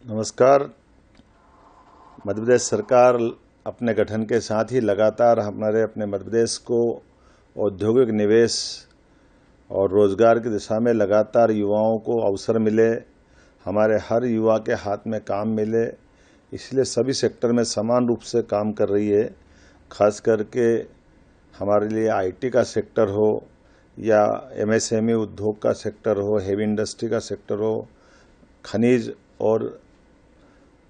नमस्कार। मध्य प्रदेश सरकार अपने गठन के साथ ही लगातार हमारे अपने मध्य प्रदेश को औद्योगिक निवेश और रोजगार की दिशा में लगातार युवाओं को अवसर मिले, हमारे हर युवा के हाथ में काम मिले, इसलिए सभी सेक्टर में समान रूप से काम कर रही है। खास करके हमारे लिए आईटी का सेक्टर हो या एमएसएमई उद्योग का सेक्टर हो, हेवी इंडस्ट्री का सेक्टर हो, खनिज और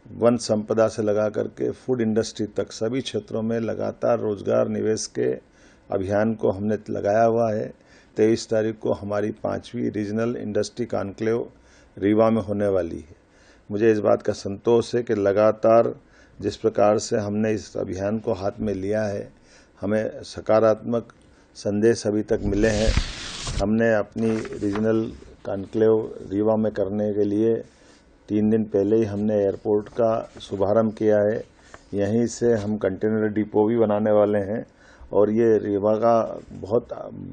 वन संपदा से लगा करके फूड इंडस्ट्री तक सभी क्षेत्रों में लगातार रोजगार निवेश के अभियान को हमने लगाया हुआ है। 23 तारीख को हमारी 5वीं रीजनल इंडस्ट्री कॉन्क्लेव रीवा में होने वाली है। मुझे इस बात का संतोष है कि लगातार जिस प्रकार से हमने इस अभियान को हाथ में लिया है, हमें सकारात्मक संदेश अभी तक मिले हैं। हमने अपनी रीजनल कॉन्क्लेव रीवा में करने के लिए 3 दिन पहले ही हमने एयरपोर्ट का शुभारंभ किया है। यहीं से हम कंटेनर डिपो भी बनाने वाले हैं और ये रीवा का बहुत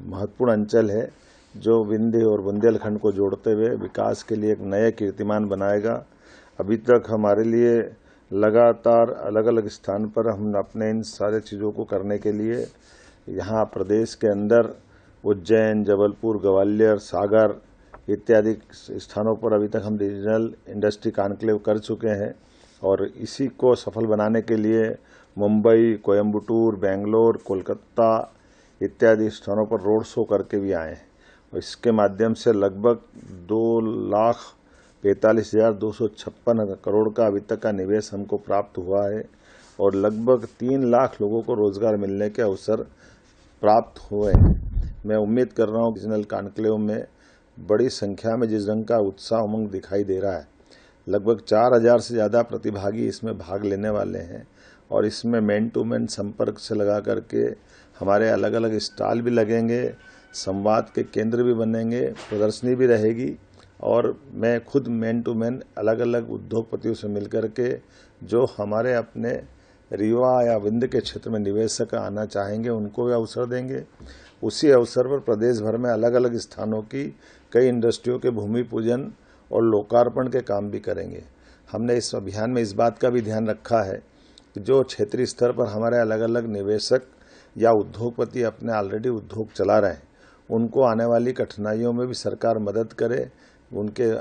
महत्वपूर्ण अंचल है जो विंध्य और बुंदेलखंड को जोड़ते हुए विकास के लिए एक नया कीर्तिमान बनाएगा। अभी तक हमारे लिए लगातार अलग अलग स्थान पर हम अपने इन सारे चीज़ों को करने के लिए यहाँ प्रदेश के अंदर उज्जैन, जबलपुर, ग्वालियर, सागर इत्यादि स्थानों पर अभी तक हम रीजनल इंडस्ट्री कॉन्क्लेव कर चुके हैं और इसी को सफल बनाने के लिए मुंबई, कोयम्बटूर, बेंगलोर, कोलकाता इत्यादि स्थानों पर रोड शो करके भी आए हैं और इसके माध्यम से लगभग 2,45,256 करोड़ का अभी तक का निवेश हमको प्राप्त हुआ है और लगभग 3 लाख लोगों को रोजगार मिलने के अवसर प्राप्त हुए हैं। मैं उम्मीद कर रहा हूँ रीजनल कॉन्क्लेव में बड़ी संख्या में जिस रंग का उत्साह उमंग दिखाई दे रहा है, लगभग 4,000 से ज़्यादा प्रतिभागी इसमें भाग लेने वाले हैं और इसमें मैन टू मैन संपर्क से लगा करके हमारे अलग अलग स्टॉल भी लगेंगे, संवाद के केंद्र भी बनेंगे, प्रदर्शनी भी रहेगी और मैं खुद मैन टू मैन अलग अलग उद्योगपतियों से मिलकर के जो हमारे अपने रीवा या विंध्य के क्षेत्र में निवेशक आना चाहेंगे उनको भी अवसर देंगे। उसी अवसर पर प्रदेश भर में अलग अलग स्थानों की कई इंडस्ट्रियों के भूमि पूजन और लोकार्पण के काम भी करेंगे। हमने इस अभियान में इस बात का भी ध्यान रखा है कि जो क्षेत्रीय स्तर पर हमारे अलग अलग निवेशक या उद्योगपति अपने ऑलरेडी उद्योग चला रहे हैं, उनको आने वाली कठिनाइयों में भी सरकार मदद करे, उनके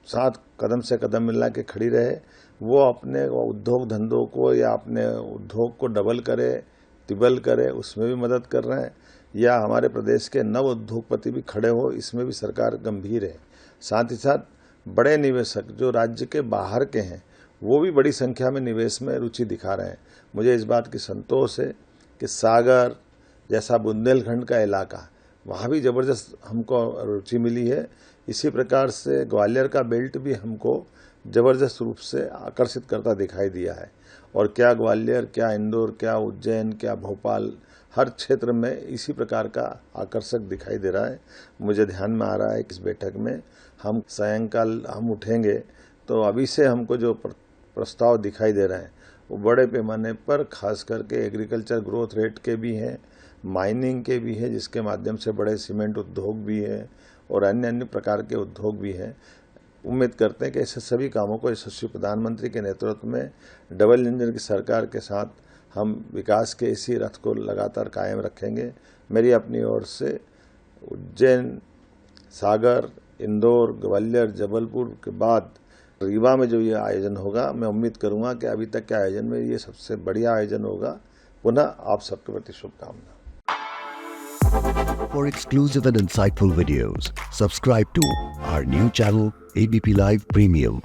साथ कदम से कदम मिला के खड़ी रहे, वो अपने उद्योग धंधों को या अपने उद्योग को डबल करे, तिबल करे, उसमें भी मदद कर रहे हैं या हमारे प्रदेश के नव उद्योगपति भी खड़े हो, इसमें भी सरकार गंभीर है। साथ ही साथ बड़े निवेशक जो राज्य के बाहर के हैं वो भी बड़ी संख्या में निवेश में रुचि दिखा रहे हैं। मुझे इस बात की संतोष है कि सागर जैसा बुंदेलखंड का इलाका, वहाँ भी ज़बरदस्त हमको रुचि मिली है। इसी प्रकार से ग्वालियर का बेल्ट भी हमको ज़बरदस्त रूप से आकर्षित करता दिखाई दिया है और क्या ग्वालियर, क्या इंदौर, क्या उज्जैन, क्या भोपाल, हर क्षेत्र में इसी प्रकार का आकर्षक दिखाई दे रहा है। मुझे ध्यान में आ रहा है कि इस बैठक में हम सायंकाल हम उठेंगे तो अभी से हमको जो प्रस्ताव दिखाई दे रहे हैं वो बड़े पैमाने पर खास करके एग्रीकल्चर ग्रोथ रेट के भी हैं, माइनिंग के भी है, जिसके माध्यम से बड़े सीमेंट उद्योग भी है और अन्य अन्य प्रकार के उद्योग भी हैं। उम्मीद करते हैं कि ऐसे सभी कामों को यशस्वी प्रधानमंत्री के नेतृत्व में डबल इंजन की सरकार के साथ हम विकास के इसी रथ को लगातार कायम रखेंगे। मेरी अपनी ओर से उज्जैन, सागर, इंदौर, ग्वालियर, जबलपुर के बाद रीवा में जो ये आयोजन होगा, मैं उम्मीद करूंगा कि अभी तक के आयोजन में ये सबसे बढ़िया आयोजन होगा। पुनः आप सबके प्रति शुभकामनाएं। For exclusive and insightful videos, subscribe to our new channel ABP Live Premium.